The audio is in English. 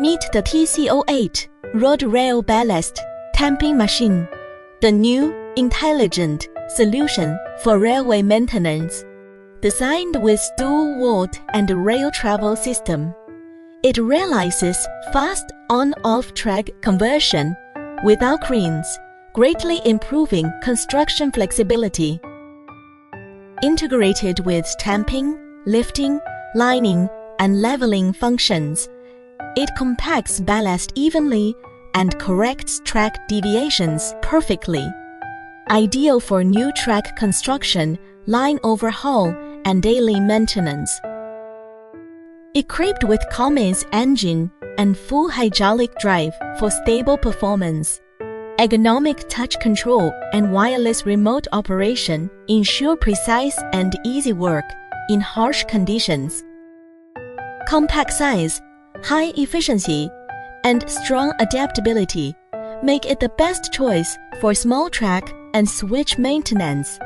Meet the TC-08 Road Rail Ballast Tamping Machine, the new, intelligent solution for railway maintenance. Designed with dual-ward and rail travel system, it realizes fast on-off track conversion without cranes, greatly improving construction flexibility. Integrated with tamping, lifting, lining, and leveling functions, it compacts ballast evenly and corrects track deviations perfectly. Ideal for new track construction, line overhaul, and daily maintenance. Equipped with Cummins engine and full hydraulic drive for stable performance, ergonomic touch control and wireless remote operation ensure precise and easy work in harsh conditions. Compact size, high efficiency, and strong adaptability make it the best choice for small track and switch maintenance.